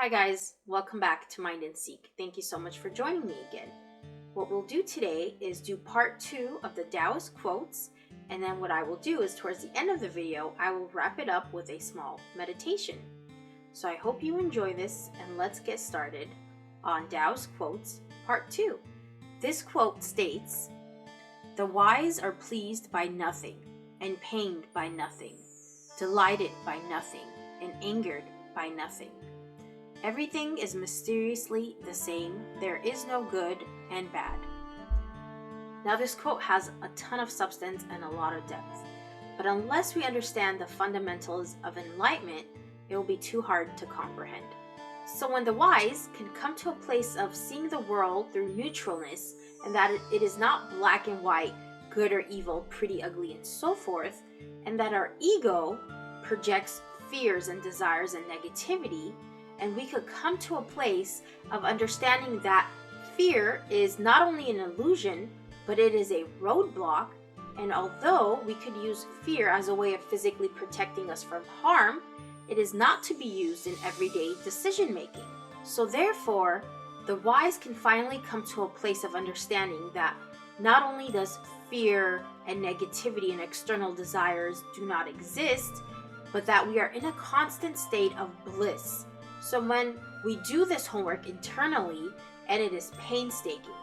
Hi guys, welcome back to Mind and Seek. Thank you so much for joining me again. What we'll do today is do part 2 of the Taoist quotes, and then what I will do is towards the end of the video, I will wrap it up with a small meditation. So I hope you enjoy this, and let's get started on Taoist quotes part 2. This quote states, "The wise are pleased by nothing, and pained by nothing, delighted by nothing, and angered by nothing. Everything is mysteriously the same. There is no good and bad." Now this quote has a ton of substance and a lot of depth, but unless we understand the fundamentals of enlightenment, it will be too hard to comprehend. So when the wise can come to a place of seeing the world through neutralness, and that it is not black and white, good or evil, pretty, ugly, and so forth, and that our ego projects fears and desires and negativity, and we could come to a place of understanding that fear is not only an illusion, but it is a roadblock. And although we could use fear as a way of physically protecting us from harm, it is not to be used in everyday decision making. So therefore, the wise can finally come to a place of understanding that not only does fear and negativity and external desires do not exist, but that we are in a constant state of bliss. So when we do this homework internally, and it is painstaking,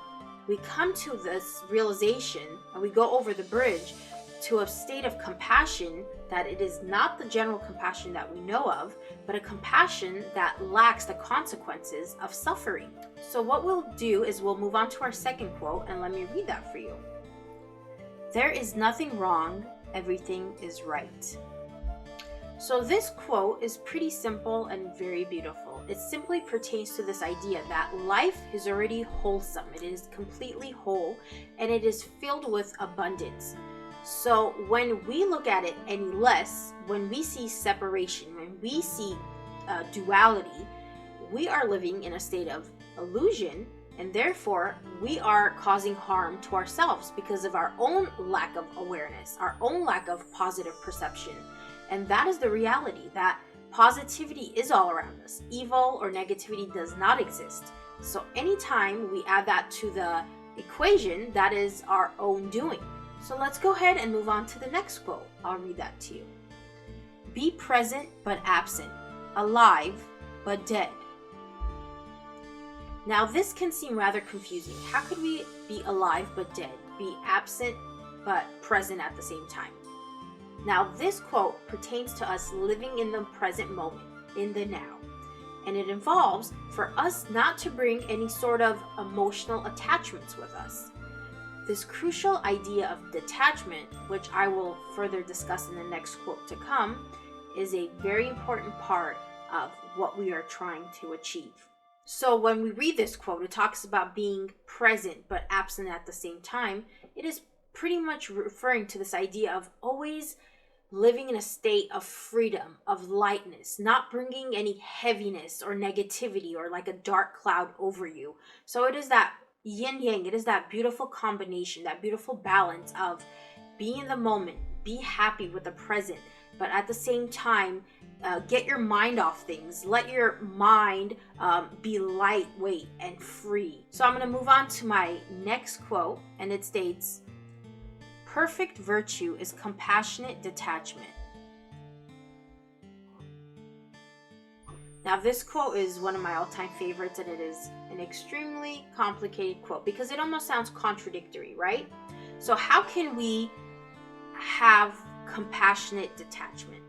we come to this realization and we go over the bridge to a state of compassion that it is not the general compassion that we know of, but a compassion that lacks the consequences of suffering. So what we'll do is we'll move on to our second quote, and let me read that for you. "There is nothing wrong, everything is right." So this quote is pretty simple and very beautiful. It simply pertains to this idea that life is already wholesome. It is completely whole, and it is filled with abundance. So when we look at it any less, when we see separation, when we see duality, we are living in a state of illusion, and therefore we are causing harm to ourselves because of our own lack of awareness, our own lack of positive perception. And that is the reality, that positivity is all around us. Evil or negativity does not exist. So anytime we add that to the equation, that is our own doing. So let's go ahead and move on to the next quote. I'll read that to you. "Be present but absent, alive but dead." Now this can seem rather confusing. How could we be alive but dead, be absent but present at the same time? Now this quote pertains to us living in the present moment, in the now. And it involves for us not to bring any sort of emotional attachments with us. This crucial idea of detachment, which I will further discuss in the next quote to come, is a very important part of what we are trying to achieve. So when we read this quote, it talks about being present but absent at the same time. It is pretty much referring to this idea of always living in a state of freedom, of lightness, not bringing any heaviness or negativity or like a dark cloud over you. So it is that yin yang, it is that beautiful combination, that beautiful balance of be in the moment, be happy with the present, but at the same time, get your mind off things. Let your mind be lightweight and free. So I'm going to move on to my next quote, and it states, "Perfect virtue is compassionate detachment." Now this quote is one of my all-time favorites, and it is an extremely complicated quote because it almost sounds contradictory, right? So how can we have compassionate detachment?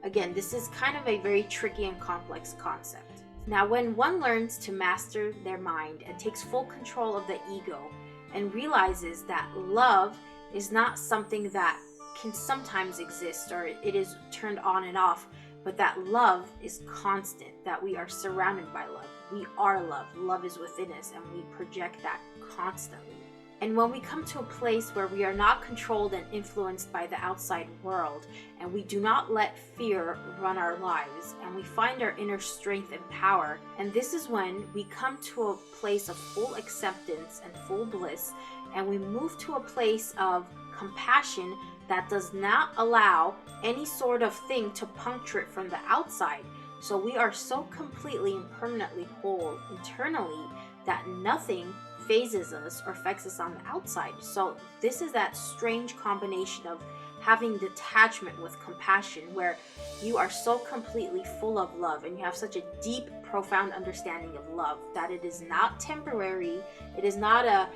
Again, this is kind of a very tricky and complex concept. Now when one learns to master their mind and takes full control of the ego and realizes that love is not something that can sometimes exist or it is turned on and off, but that love is constant, that we are surrounded by love. We are love. Love is within us, and we project that constantly. And when we come to a place where we are not controlled and influenced by the outside world, and we do not let fear run our lives, and we find our inner strength and power, and this is when we come to a place of full acceptance and full bliss, and we move to a place of compassion that does not allow any sort of thing to puncture it from the outside. So we are so completely and permanently whole internally that nothing phases us or affects us on the outside. So this is that strange combination of having detachment with compassion, where you are so completely full of love and you have such a deep, profound understanding of love that it is not temporary. It is not a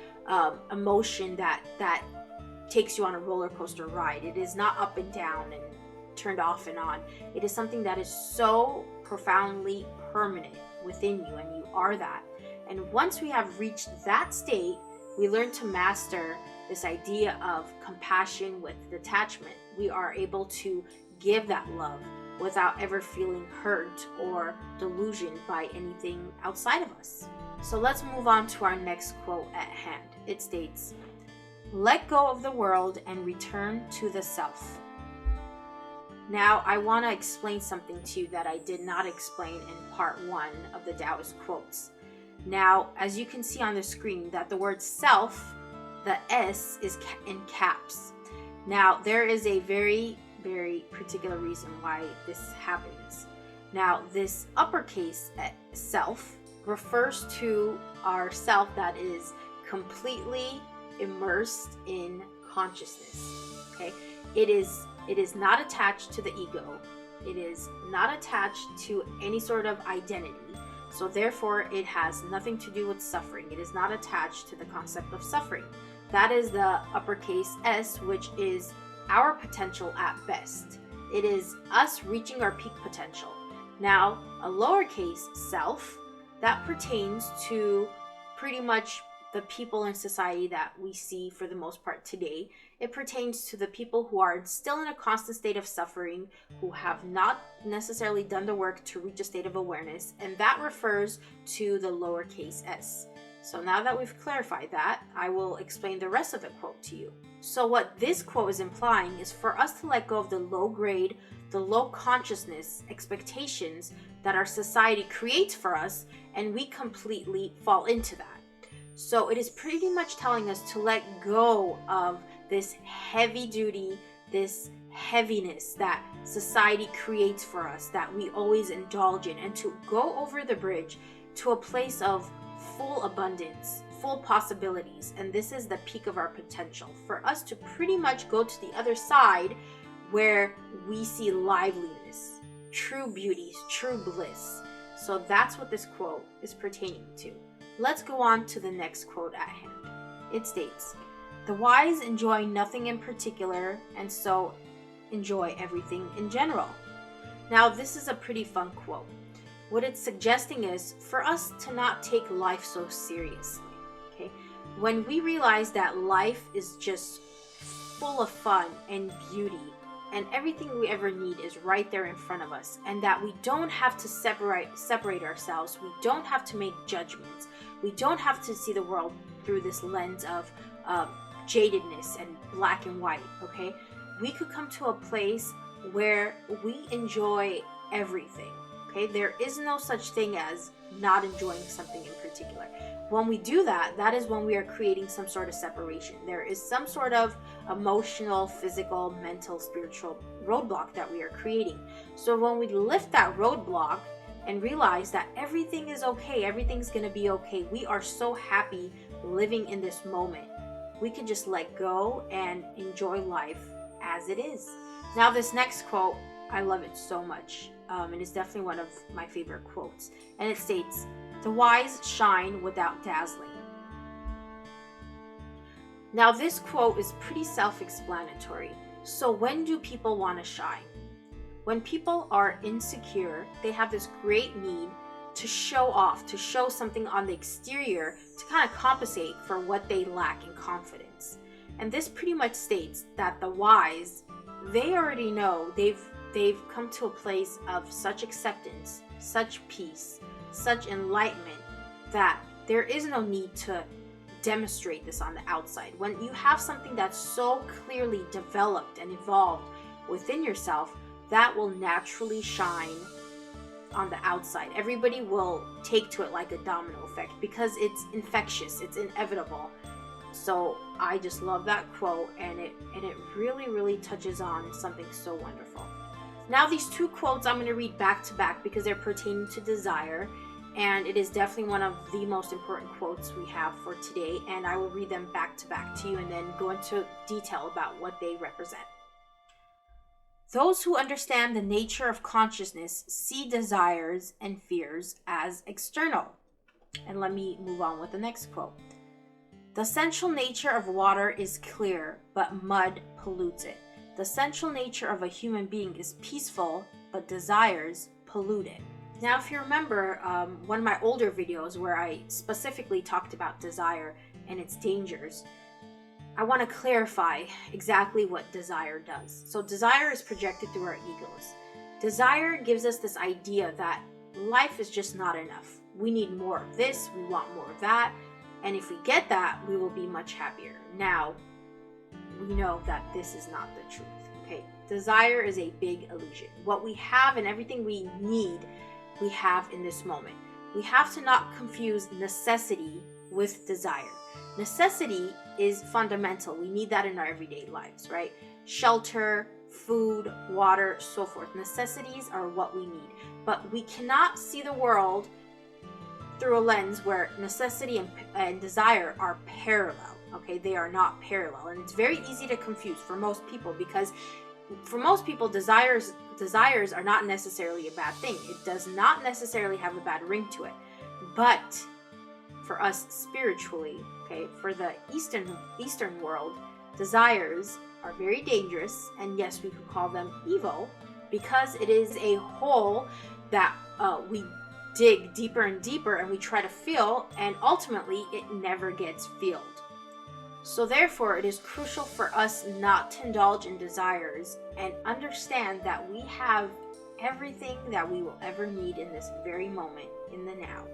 emotion that takes you on a roller coaster ride. It is not up and down and turned off and on. It is something that is so profoundly permanent within you, and you are that. And once we have reached that state, we learn to master this idea of compassion with detachment. We are able to give that love without ever feeling hurt or delusioned by anything outside of us. So let's move on to our next quote at hand. It states, "Let go of the world and return to the self." Now, I want to explain something to you that I did not explain in part 1 of the Taoist quotes. Now, as you can see on the screen, that the word self, the S is in caps. Now, there is a very, very particular reason why this happens. Now, this uppercase self refers to our self that is completely immersed in consciousness. Okay? It is not attached to the ego. It is not attached to any sort of identity. So therefore, it has nothing to do with suffering. It is not attached to the concept of suffering. That is the uppercase S, which is our potential at best. It is us reaching our peak potential. Now, a lowercase self, that pertains to pretty much the people in society that we see for the most part today. It pertains to the people who are still in a constant state of suffering, who have not necessarily done the work to reach a state of awareness, and that refers to the lowercase s. So now that we've clarified that, I will explain the rest of the quote to you. So what this quote is implying is for us to let go of the low grade, the low consciousness expectations that our society creates for us, and we completely fall into that. So it is pretty much telling us to let go of this heavy duty, this heaviness that society creates for us, that we always indulge in, and to go over the bridge to a place of full abundance, full possibilities. And this is the peak of our potential for us to pretty much go to the other side where we see liveliness, true beauty, true bliss. So that's what this quote is pertaining to. Let's go on to the next quote at hand. It states, "The wise enjoy nothing in particular, and so enjoy everything in general." Now, this is a pretty fun quote. What it's suggesting is for us to not take life so seriously. Okay? When we realize that life is just full of fun and beauty, and everything we ever need is right there in front of us, and that we don't have to separate ourselves, we don't have to make judgments, we don't have to see the world through this lens of jadedness and black and white, okay? We could come to a place where we enjoy everything, okay? There is no such thing as not enjoying something in particular. When we do that, that is when we are creating some sort of separation. There is some sort of emotional, physical, mental, spiritual roadblock that we are creating. So when we lift that roadblock and realize that everything is okay, everything's going to be okay, we are so happy living in this moment, we can just let go and enjoy life as it is. Now, this next quote, I love it so much. And it's definitely one of my favorite quotes. And it states, "The wise shine without dazzling." Now, this quote is pretty self-explanatory. So when do people want to shine? When people are insecure, they have this great need to show off, to show something on the exterior to kind of compensate for what they lack in confidence. And this pretty much states that the wise, they already know they've come to a place of such acceptance, such peace, such enlightenment, that there is no need to demonstrate this on the outside. When you have something that's so clearly developed and evolved within yourself, that will naturally shine on the outside. Everybody will take to it like a domino effect because it's infectious, it's inevitable. So I just love that quote, and it really, really touches on something so wonderful. Now these two quotes I'm going to read back to back because they're pertaining to desire, and it is definitely one of the most important quotes we have for today, and I will read them back to back to you and then go into detail about what they represent. Those who understand the nature of consciousness see desires and fears as external. And let me move on with the next quote. The essential nature of water is clear, but mud pollutes it. The essential nature of a human being is peaceful, but desires pollute it. Now, if you remember one of my older videos where I specifically talked about desire and its dangers, I want to clarify exactly what desire does. So desire is projected through our egos. Desire gives us this idea that life is just not enough. We need more of this, we want more of that, and if we get that, we will be much happier. Now, we know that this is not the truth, okay? Desire is a big illusion. What we have and everything we need, we have in this moment. We have to not confuse necessity with desire. Necessity is fundamental. We need that in our everyday lives, right? Shelter, food, water, so forth. Necessities are what we need. But we cannot see the world through a lens where necessity and desire are parallel, okay? They are not parallel. And it's very easy to confuse for most people because for most people, desires are not necessarily a bad thing. It does not necessarily have a bad ring to it. But for us spiritually, okay, for the Eastern world, desires are very dangerous, and yes, we could call them evil because it is a hole that we dig deeper and deeper and we try to fill, and ultimately it never gets filled. So therefore, it is crucial for us not to indulge in desires and understand that we have everything that we will ever need in this very moment, in the now.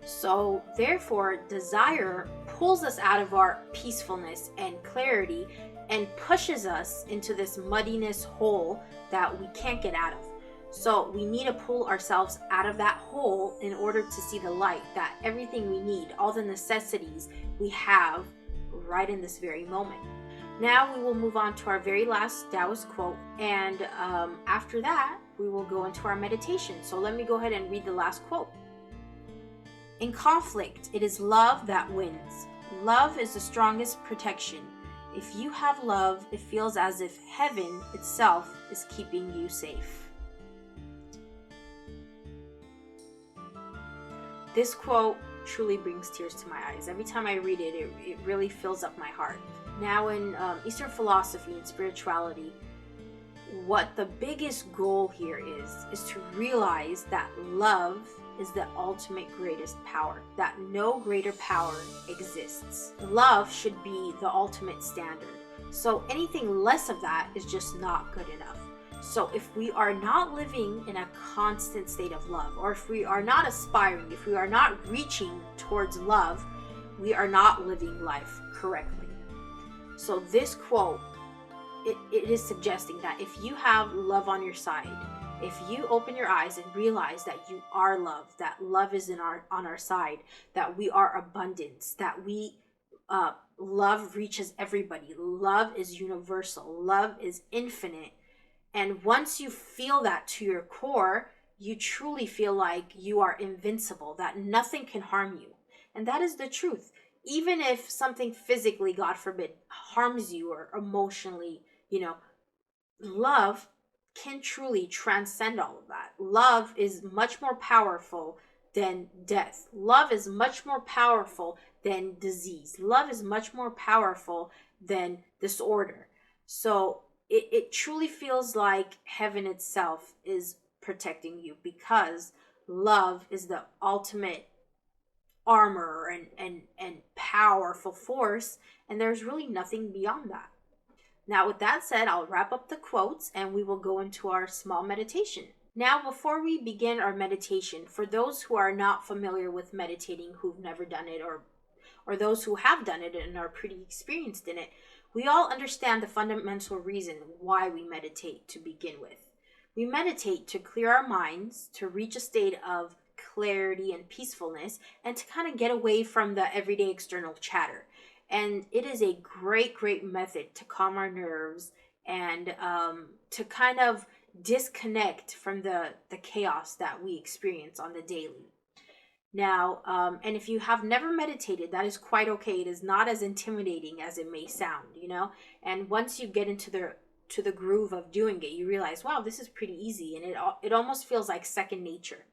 So therefore, desire pulls us out of our peacefulness and clarity and pushes us into this muddiness hole that we can't get out of. So we need to pull ourselves out of that hole in order to see the light, that everything we need, all the necessities we have right in this very moment. Now we will move on to our very last Taoist quote, and after that, we will go into our meditation. So let me go ahead and read the last quote. In conflict, it is love that wins. Love is the strongest protection. If you have love, it feels as if heaven itself is keeping you safe. This quote truly brings tears to my eyes. Every time I read it, it really fills up my heart. Now in Eastern philosophy and spirituality, what the biggest goal here is to realize that love is the ultimate greatest power, that no greater power exists. Love should be the ultimate standard. So anything less of that is just not good enough. So if we are not living in a constant state of love, or if we are not aspiring, if we are not reaching towards love, we are not living life correctly. So this quote, it is suggesting that if you have love on your side, if you open your eyes and realize that you are love, that love is on our side, that we are abundance, that we love reaches everybody, love is universal, love is infinite. And once you feel that to your core, you truly feel like you are invincible, that nothing can harm you. And that is the truth. Even if something physically, God forbid, harms you or emotionally, love can truly transcend all of that. Love is much more powerful than death. Love is much more powerful than disease. Love is much more powerful than disorder. So it truly feels like heaven itself is protecting you, because love is the ultimate armor and powerful force, and there's really nothing beyond that. Now, with that said, I'll wrap up the quotes and we will go into our small meditation. Now, before we begin our meditation, for those who are not familiar with meditating, who've never done it, or those who have done it and are pretty experienced in it, we all understand the fundamental reason why we meditate to begin with. We meditate to clear our minds, to reach a state of clarity and peacefulness, and to kind of get away from the everyday external chatter. And it is a great method to calm our nerves and to kind of disconnect from the chaos that we experience on the daily. Now, and if you have never meditated, that is quite okay. It is not as intimidating as it may sound, you know. And once you get into the groove of doing it, you realize, wow, this is pretty easy, and it almost feels like second nature.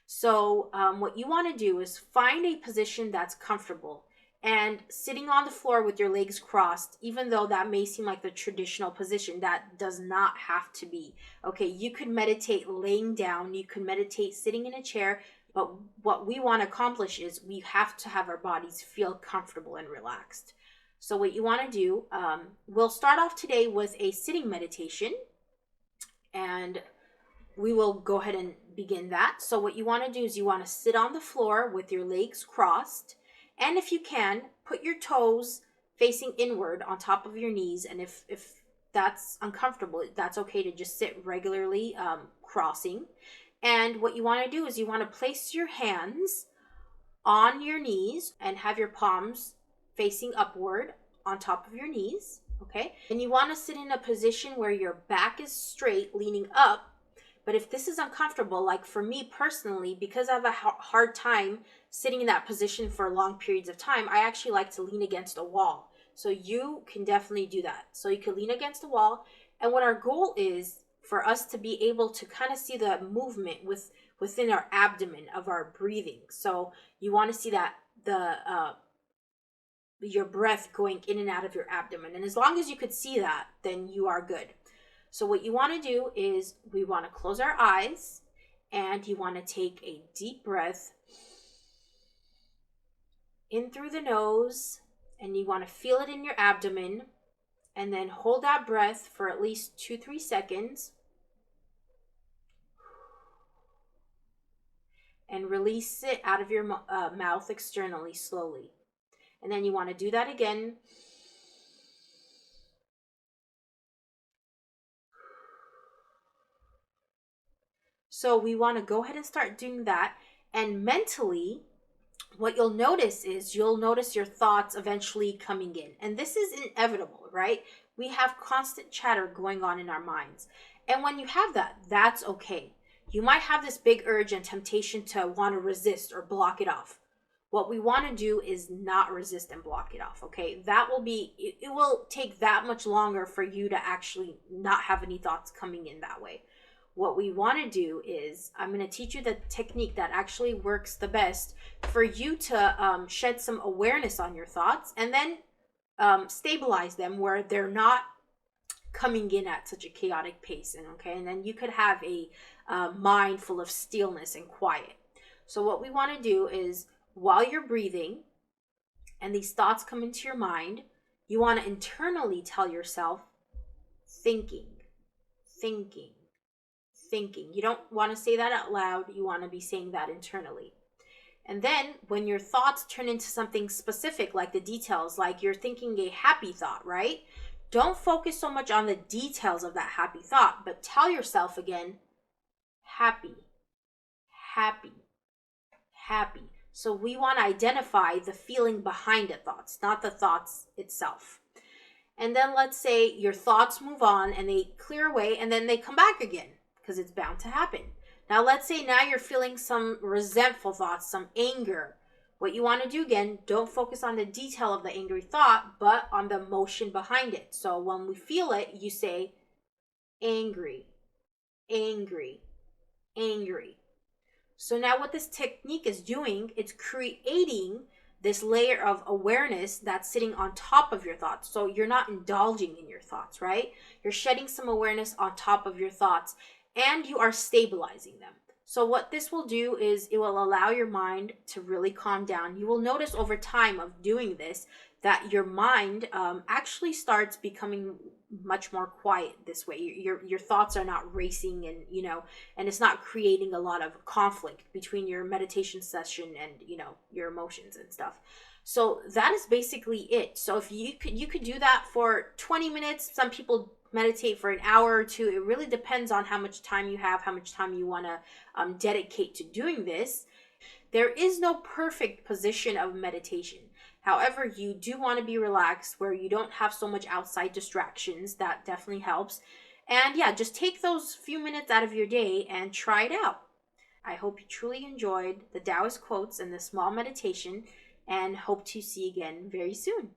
So, what you want to do is find a position that's comfortable. And sitting on the floor with your legs crossed, even though that may seem like the traditional position, that does not have to be. Okay, you could meditate laying down, you could meditate sitting in a chair, but what we want to accomplish is we have to have our bodies feel comfortable and relaxed. So what you want to do, we'll start off today with a sitting meditation, and we will go ahead and begin that. So what you want to do is you want to sit on the floor with your legs crossed, and if you can, put your toes facing inward on top of your knees. And if that's uncomfortable, that's okay to just sit regularly, crossing. And what you want to do is you want to place your hands on your knees and have your palms facing upward on top of your knees, okay? And you want to sit in a position where your back is straight, leaning up. But if this is uncomfortable, like for me personally, because I have a hard time sitting in that position for long periods of time, I actually like to lean against a wall. So you can definitely do that. So you can lean against a wall. And what our goal is for us to be able to kind of see the movement within our abdomen of our breathing. So you want to see that your breath going in and out of your abdomen. And as long as you could see that, then you are good. So what you want to do is we want to close our eyes, and you want to take a deep breath in through the nose, and you want to feel it in your abdomen, and then hold that breath for at least 2-3 seconds. And release it out of your mouth externally slowly. And then you want to do that again. So we want to go ahead and start doing that. And mentally, what you'll notice is you'll notice your thoughts eventually coming in. And this is inevitable, right? We have constant chatter going on in our minds. And when you have that, that's okay. You might have this big urge and temptation to want to resist or block it off. What we want to do is not resist and block it off, okay? It will take that much longer for you to actually not have any thoughts coming in that way. What we want to do is, I'm going to teach you the technique that actually works the best for you to shed some awareness on your thoughts, and then stabilize them where they're not coming in at such a chaotic pace. And then you could have a mind full of stillness and quiet. So what we want to do is, while you're breathing and these thoughts come into your mind, you want to internally tell yourself, thinking, thinking, thinking. You don't want to say that out loud. You want to be saying that internally. And then when your thoughts turn into something specific, like the details, like you're thinking a happy thought, right? Don't focus so much on the details of that happy thought, but tell yourself again, happy, happy, happy. So we want to identify the feeling behind the thoughts, not the thoughts itself. And then let's say your thoughts move on and they clear away, and then they come back again, because it's bound to happen. Now let's say now you're feeling some resentful thoughts, some anger. What you want to do again, don't focus on the detail of the angry thought, but on the emotion behind it. So when we feel it, you say angry, angry, angry. So now what this technique is doing, it's creating this layer of awareness that's sitting on top of your thoughts. So you're not indulging in your thoughts, right? You're shedding some awareness on top of your thoughts, and you are stabilizing them. So what this will do is it will allow your mind to really calm down. You will notice over time of doing this that your mind actually starts becoming much more quiet this way. Your thoughts are not racing, and it's not creating a lot of conflict between your meditation session and your emotions and stuff. So that is basically it. So if you could do that for 20 minutes. Some people meditate for an hour or two. It really depends on how much time you have, how much time you want to dedicate to doing this. There is no perfect position of meditation. However, you do want to be relaxed where you don't have so much outside distractions. That definitely helps. And yeah, just take those few minutes out of your day and try it out. I hope you truly enjoyed the Taoist quotes and the small meditation, and hope to see you again very soon.